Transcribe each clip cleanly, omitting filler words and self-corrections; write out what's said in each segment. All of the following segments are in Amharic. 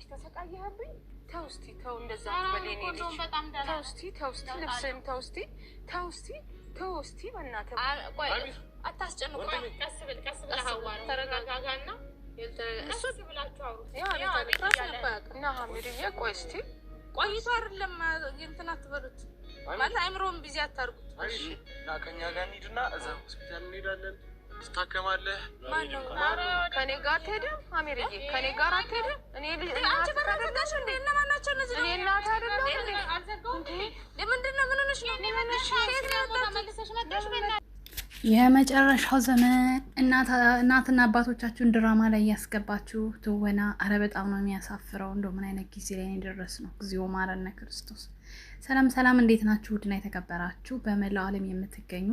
ልጅ ተሰቃየህብኝ ተውስቲ ተው እንደዛ በለኔ ልጅ ተውስቲ ልብስም ተውስቲ በእናትህ ቆይ አታስጨንቁ ቀስ ብለህ አዋራ ተረጋጋጋና እሱ ብላችሁ አውሩ እና ሀሚርዬ ቆይ እስቲ ቆይቶ አይደለም እንትና አትበሉት ማለት አይምሮም ቢዚ አታርጉት እሺ እና ከኛ ጋር እንሂድና እዛ ሆስፒታል እንሄዳለን ትታከማለህ ማነው ከኔ ጋር ትሄድም ሀሚርዬ ከኔ ጋር አትሄድም እኔ አንቺ በረከታሽ እንዴ እና ማናቸው እነዚህ እኔ እናት አይደለም እንዴ ለምንድነው ምን ሆነሽ ነው ተመልሰሽ መጣሽ የመጨረሻው ዘመን እናትና አባቶቻችሁን ድራማ ላይ ያስገባችሁ ትወና አረ በጣም ነው የሚያሳፍረው። እንደው ምን አይነት ጊዜ ላይ እንደደረስ ነው። እግዚኦ ማረነ ክርስቶስ። ሰላም እንዴት ናችሁ? ውድና የተከበራችሁ በመላው ዓለም የምትገኙ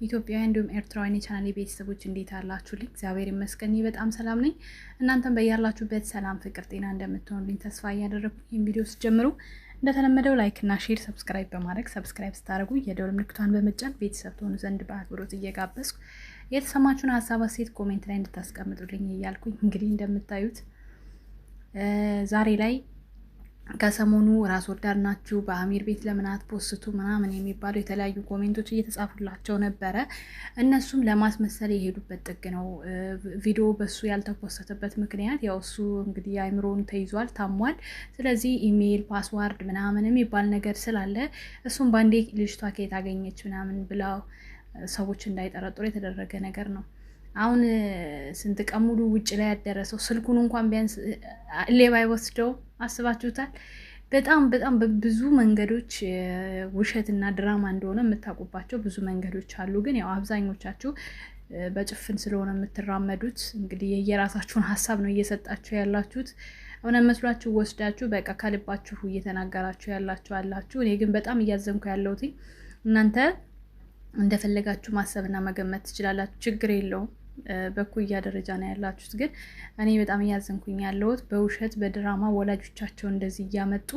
ኢትዮጵያውያን እንዲሁም ኤርትራውያን የቻናሌ ቤተሰቦች እንዴት አላችሁልኝ? እግዚአብሔር ይመስገን በጣም ሰላም ነኝ። እናንተም በያላችሁበት ሰላም፣ ፍቅር፣ ጤና እንደምትሆኑልኝ ተስፋ እያደረኩ ይህን ቪዲዮ ስትጀምሩ እንደተለመደው ላይክ እና ሼር ሰብስክራይብ በማድረግ ሰብስክራይብ ስታደርጉ የደወል ምልክቷን በመጫን ቤተሰብ ትሆኑ ዘንድ በአክብሮት እየጋበዝኩ የተሰማችሁን ሀሳብ አስተያየት ኮሜንት ላይ እንድታስቀምጡልኝ እያልኩኝ እንግዲህ እንደምታዩት ዛሬ ላይ ከሰሞኑ ራስ ወዳድ ናችሁ በአሚር ቤት ለምን አትፖስቱ ምናምን የሚባሉ የተለያዩ ኮሜንቶች እየተጻፉላቸው ነበረ። እነሱም ለማስመሰል የሄዱበት ጥግ ነው። ቪዲዮ በሱ ያልተፖስተበት ምክንያት ያው እሱ እንግዲህ አይምሮን ተይዟል፣ ታሟል። ስለዚህ ኢሜይል ፓስዋርድ ምናምን የሚባል ነገር ስላለ እሱም ባንዴ ልጅቷ ከየት አገኘች ምናምን ብለው ሰዎች እንዳይጠረጥሩ የተደረገ ነገር ነው። አሁን ስንት ቀን ሙሉ ውጭ ላይ ያደረሰው ስልኩን እንኳን ቢያንስ ሌባ ይወስደው አስባችሁታል? በጣም በብዙ መንገዶች ውሸትና ድራማ እንደሆነ የምታውቁባቸው ብዙ መንገዶች አሉ። ግን ያው አብዛኞቻችሁ በጭፍን ስለሆነ የምትራመዱት እንግዲህ የየራሳችሁን ሀሳብ ነው እየሰጣችሁ ያላችሁት። እውነት መስሏችሁ ወስዳችሁ በቃ ከልባችሁ እየተናገራችሁ ያላችሁ አላችሁ። እኔ ግን በጣም እያዘንኩ ያለሁት እናንተ እንደፈለጋችሁ ማሰብና መገመት ትችላላችሁ፣ ችግር የለውም። በኩያ ደረጃ ነው ያላችሁት። ግን እኔ በጣም እያዘንኩኝ ያለሁት በውሸት በድራማ ወላጆቻቸው እንደዚህ እያመጡ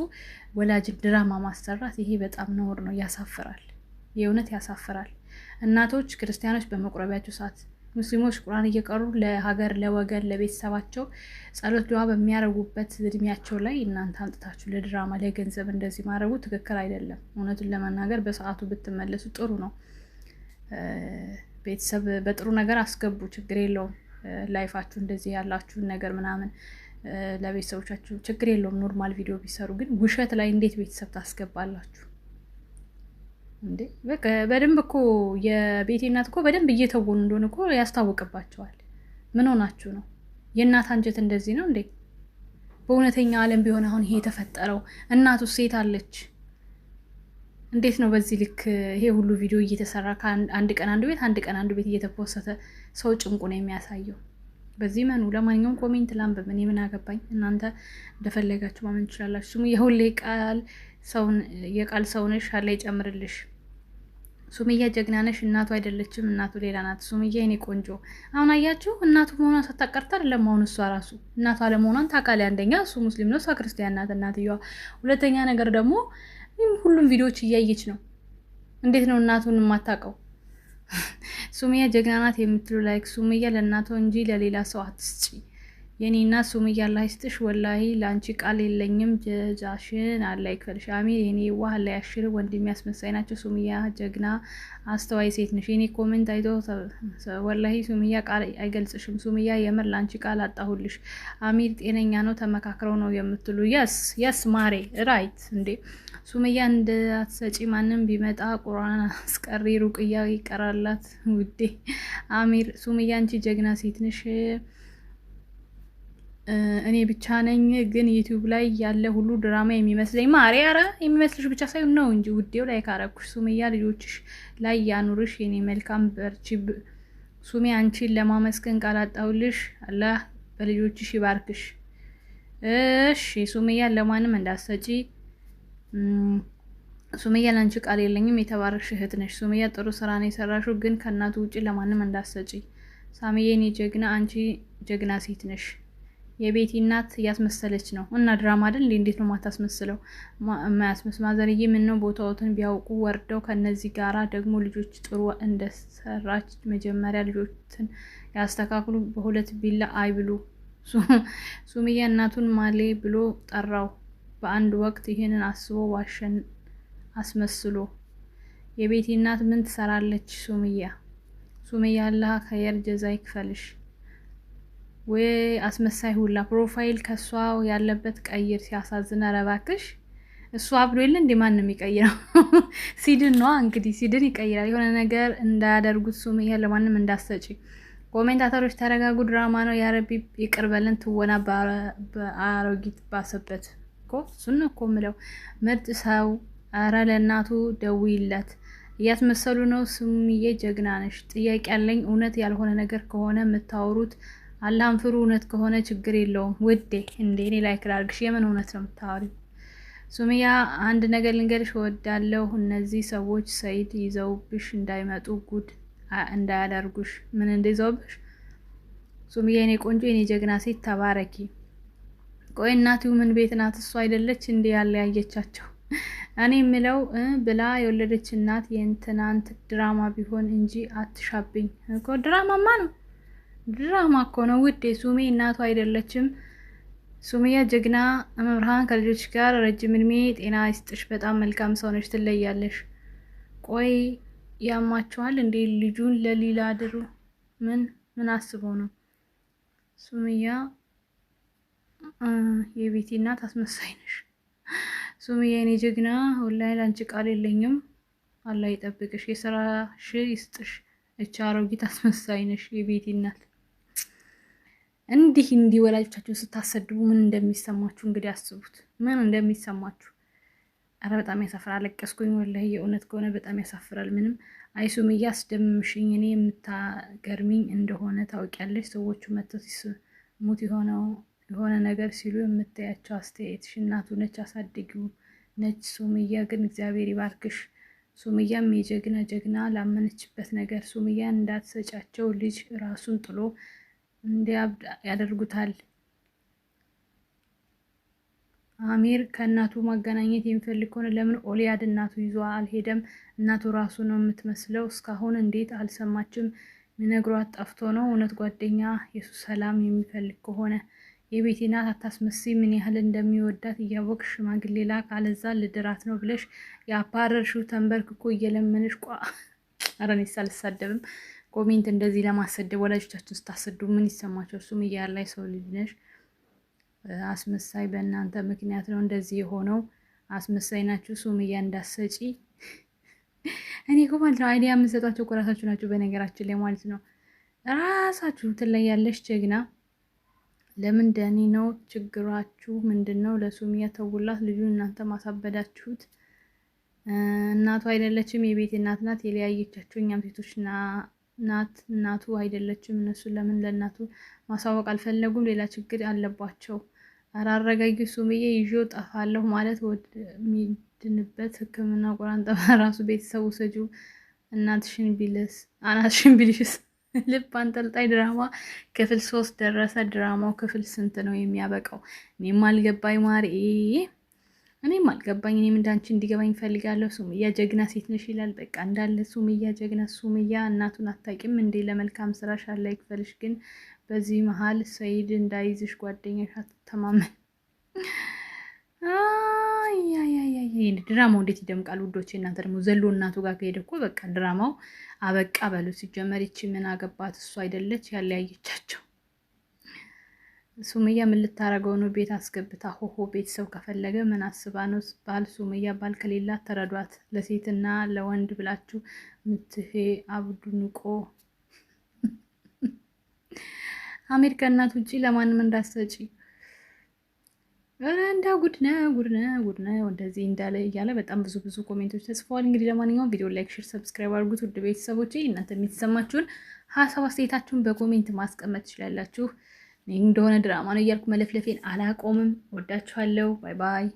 ወላጅ ድራማ ማሰራት፣ ይሄ በጣም ነውር ነው፣ ያሳፍራል። የእውነት ያሳፍራል። እናቶች ክርስቲያኖች በመቁረቢያቸው ሰዓት ሙስሊሞች ቁርአን እየቀሩ ለሀገር ለወገን ለቤተሰባቸው ጸሎት ዱዓ በሚያደርጉበት እድሜያቸው ላይ እናንተ አምጥታችሁ ለድራማ ለገንዘብ እንደዚህ ማድረጉ ትክክል አይደለም። እውነቱን ለመናገር በሰዓቱ ብትመለሱ ጥሩ ነው። ቤተሰብ በጥሩ ነገር አስገቡ፣ ችግር የለውም። ላይፋችሁ እንደዚህ ያላችሁን ነገር ምናምን ለቤተሰቦቻችሁ ችግር የለውም። ኖርማል ቪዲዮ ቢሰሩ ግን ውሸት ላይ እንዴት ቤተሰብ ታስገባላችሁ እንዴ? በቃ በደንብ እኮ የቤቴ እናት እኮ በደንብ እየተወኑ እንደሆነ እኮ ያስታውቅባቸዋል። ምን ሆናችሁ ነው? የእናት አንጀት እንደዚህ ነው እንዴ? በእውነተኛ ዓለም ቢሆን አሁን ይሄ የተፈጠረው እናቱ ሴት አለች። እንዴት ነው በዚህ ልክ ይሄ ሁሉ ቪዲዮ እየተሰራ አንድ ቀን አንድ ቤት እየተፖሰተ ሰው ጭንቁ ነው የሚያሳየው? በዚህ መኑ ለማንኛውም ኮሜንት ላንብብ፣ እኔ ምን አገባኝ? እናንተ እንደፈለጋችሁ ማመን ትችላላችሁ። ስሙ የሁሌ የቃል ሰው ነሽ፣ አላ ይጨምርልሽ። ሱምያ ጀግና ነሽ። እናቱ አይደለችም፣ እናቱ ሌላ ናት። ሱምያ የኔ ቆንጆ፣ አሁን አያችሁ እናቱ መሆኗን ሳታቀርታ አይደለም። አሁን እሷ ራሱ እናቱ አለመሆኗን ታውቃለች። አንደኛ እሱ ሙስሊም ነው፣ እሷ ክርስቲያን ናት እናትየዋ። ሁለተኛ ነገር ደግሞ ሁሉም ቪዲዮዎች እያየች ነው። እንዴት ነው እናቱን የማታውቀው? ሱምያ ጀግና ናት የምትሉ ላይክ ሱምያ ለእናቷ እንጂ ለሌላ ሰው አትስጪ። የኔ እናት ሱምያ አላህ ይስጥሽ። ወላሂ ለአንቺ ቃል የለኝም። ጀዛሽን አላህ ይክፈልሽ። አሚር የኔ ዋህ አላህ ያሽር። ወንድም ያስመሳይ ናቸው። ሱምያ ጀግና አስተዋይ ሴት ነሽ። የኔ ኮሜንት አይቶ ወላሂ ሱምያ ቃል አይገልጽሽም። ሱምያ የምር ለአንቺ ቃል አጣሁልሽ። አሚር ጤነኛ ነው ተመካክረው ነው የምትሉ የስ ማሬ ራይት እንዴ ሱምያ እንዳትሰጪ ማንም ቢመጣ ቁርአን አስቀሪ ሩቅያ ይቀራላት ውዴ። አሚር ሱምያ አንቺ ጀግና ሴት ነሽ። እኔ ብቻ ነኝ ግን ዩቲዩብ ላይ ያለ ሁሉ ድራማ የሚመስለኝ ማሬ። አረ የሚመስልሽ ብቻ ሳይሆን ነው እንጂ ውዴው ላይ ካረኩሽ። ሱምያ ልጆችሽ ላይ ያኑርሽ የኔ መልካም በርቺ። ሱሜ አንቺን ለማመስገን ቃል አጣሁልሽ። አላህ በልጆችሽ ይባርክሽ። እሺ ሱምያ ለማንም እንዳትሰጪ። ሱምያ ለአንቺ ቃል የለኝም። የተባረክሽ እህት ነሽ። ሱምያ ጥሩ ስራ ነው የሰራሽው፣ ግን ከእናቱ ውጪ ለማንም እንዳትሰጪ። ሳምዬ እኔ ጀግና፣ አንቺ ጀግና ሴት ነሽ። የቤቲ እናት እያስመሰለች ነው እና ድራማ አይደል እንዴ? እንዴት ነው ማታስመስለው? ማያስመስል ማዘርዬ ምን ነው ቦታዎትን ቢያውቁ ወርደው ከነዚህ ጋራ ደግሞ ልጆች ጥሩ እንደሰራች መጀመሪያ ልጆችን ያስተካክሉ። በሁለት ቢላ አይብሉ። ሱምያ እናቱን ማሌ ብሎ ጠራው። በአንድ ወቅት ይህንን አስቦ ዋሸን አስመስሎ። የቤቲ እናት ምን ትሰራለች? ሱምያ አላህ ኸይር ጀዛ ይክፈልሽ። ወይ አስመሳይ ሁላ ፕሮፋይል ከሷ ያለበት ቀይር። ሲያሳዝን። ኧረ እባክሽ እሱ አብዶ የለ እንዴ? ማንም ይቀይረው? ሲድን ነው እንግዲህ ሲድን ይቀይራል። የሆነ ነገር እንዳያደርጉት ሱምያ ለማንም እንዳሰጪ። ኮሜንታተሮች ተረጋጉ፣ ድራማ ነው። ያረቢ ይቅር በለን። ትወና በአሮጊት ባሰበት እኮ እሱን እኮ ምለው። ምርጥ ሰው። ኧረ ለእናቱ ደውይለት። እያስመሰሉ ነው። ሱምዬ ጀግና ነሽ። ጥያቄ ያለኝ እውነት ያልሆነ ነገር ከሆነ የምታወሩት አላህን ፍሩ። እውነት ከሆነ ችግር የለውም ውዴ። እንዴ እኔ ላይክ ላድርግሽ። የምን እውነት ነው የምታወሪው? ሱምያ አንድ ነገር ልንገርሽ እወዳለሁ። እነዚህ ሰዎች ሰይድ ይዘውብሽ እንዳይመጡ ጉድ እንዳያደርጉሽ። ምን እንደይዘውብሽ? ሱምያ የኔ ቆንጆ የኔ ጀግና ሴት ተባረኪ። ቆይ እናትው ምን ቤት ናት? እሱ አይደለች እንዴ ያለ ያየቻቸው? እኔ የምለው ብላ የወለደች እናት የእንትናንት ድራማ ቢሆን እንጂ አትሻብኝ እኮ። ድራማማ ነው፣ ድራማ እኮ ነው ውዴ። ሱሜ እናቱ አይደለችም። ሱምያ ጀግና መብርሃን ከልጆች ጋር ረጅም እድሜ ጤና ይስጥሽ። በጣም መልካም ሰው ነሽ፣ ትለያለሽ። ቆይ ያማቸዋል እንዴ ልጁን ለሊላ አድሩ? ምን አስበው ነው? ሱምያ የቤቲ እናት አስመሳይ ነሽ። ሱምያ የኔ ጀግና ወላሂ ላንቺ ቃል የለኝም። አላህ ይጠብቅሽ፣ የስራሽ ይስጥሽ። እቻ አሮጊት አስመሳይ ነሽ የቤቲ እናት። እንዲህ ወላጆቻችሁን ስታሰድቡ ምን እንደሚሰማችሁ እንግዲህ አስቡት፣ ምን እንደሚሰማችሁ። አረ በጣም ያሳፍራል። አለቀስኩኝ ወላሂ፣ የእውነት ከሆነ በጣም ያሳፍራል። ምንም አይ ሱምያ አስደምምሽኝ። እኔ የምታገርሚኝ እንደሆነ ታውቂያለሽ። ሰዎቹ መጥተው ሲስሙት የሆነ ነገር ሲሉ የምታያቸው አስተያየትሽ። እናቱ ነች፣ አሳድጊው ነች። ሱምያ ግን እግዚአብሔር ይባርክሽ። ሱምያም የጀግና ላመነችበት ነገር። ሱምያ እንዳትሰጫቸው ልጅ ራሱን ጥሎ እንዲያብድ ያደርጉታል። አሚር ከእናቱ ማገናኘት የሚፈልግ ከሆነ ለምን ኦሊያድ እናቱ ይዞ አልሄደም? እናቱ ራሱ ነው የምትመስለው። እስካሁን እንዴት አልሰማችም? ሚነግሯት ጠፍቶ ነው? እውነት ጓደኛ የሱስ ሰላም የሚፈልግ ከሆነ የቤቲ እናት አታስመስይ። ምን ያህል እንደሚወዳት እያወቅሽ ሽማግሌ ላክ፣ አለዛ ልድራት ነው ብለሽ ያባረርሽው ተንበርክኮ እየለመንሽ ኧረ እኔስ አልሳደብም። ኮሜንት እንደዚህ ለማሰደብ ወላጆቻችን ስታሰዱ ምን ይሰማቸው? ሱምያ ላይ ሰው ልጅ ነሽ። አስመሳይ በእናንተ ምክንያት ነው እንደዚህ የሆነው። አስመሳይ ናችሁ። ሱምያ እንዳሰጪ እኔ እኮ ማለት ነው አይዲያ የምንሰጣቸው እኮ ራሳችሁ ናችሁ። በነገራችን ላይ ማለት ነው ራሳችሁ ትለያለሽ። ጀግና ለምን ደኒ ነው ችግራችሁ? ምንድን ነው? ለሱምያ ተውላት። ልጁን እናንተ ማሳበዳችሁት። እናቱ አይደለችም፣ የቤት እናት ናት። የለያየቻቸው እኛም ሴቶች ናት። እናቱ አይደለችም። እነሱ ለምን ለእናቱ ማሳወቅ አልፈለጉም? ሌላ ችግር አለባቸው። አራረጋጊ ሱምዬ ይዤው ጠፋለሁ ማለት ወደሚድንበት ሕክምና ቁራን ጠባ ራሱ ቤተሰቡ ሰጂው እናትሽን ቢልሽስ? ልብ አንጠልጣይ ድራማ ክፍል 3 ደረሰ። ድራማው ክፍል ስንት ነው የሚያበቃው? እኔም አልገባኝ ማሪ፣ እኔም አልገባኝ። እኔም እንዳንቺ እንዲገባኝ ፈልጋለሁ። ሱምያ ጀግና ሴት ነሽ ይላል። በቃ እንዳለ ሱምያ ጀግና። ሱምያ እናቱን አታውቂም እንዴ? ለመልካም ስራሽ አላህ ይክፈልሽ። ግን በዚህ መሀል ሰይድ እንዳይዝሽ ጓደኛሽ አትተማመን። ድራማው እንዴት ይደምቃል ውዶቼ! እናንተ ደግሞ ዘሎ እናቱ ጋር ከሄደ እኮ በቃ ድራማው አበቃ በሉ። ሲጀመር ይቺ ምን አገባት? እሱ አይደለች ያለያየቻቸው። ሱምያ ምን ልታረገው ነው? ቤት አስገብታ ሆሆ። ቤተሰብ ከፈለገ ምን አስባ ነው? ባል ሱምያ ባል ከሌላት ተረዷት። ለሴትና ለወንድ ብላችሁ ምትሄ አብዱ ንቆ አሜሪካ እናት ውጪ ለማንም እንዳሰጪ። እንዳ ጉድ ነው እንደዚህ እንዳለ እያለ በጣም ብዙ ኮሜንቶች ተጽፈዋል። እንግዲህ ለማንኛውም ቪዲዮ ላይክ፣ ሼር፣ ሰብስክራይብ አድርጉት። ውድ ቤተሰቦቼ እናንተ የሚሰማችሁን ሀሳብ አስተያየታችሁን በኮሜንት ማስቀመጥ ትችላላችሁ። እንደሆነ ድራማ ነው እያልኩ መለፍለፌን አላቆምም። ወዳችኋለሁ። ባይ ባይ።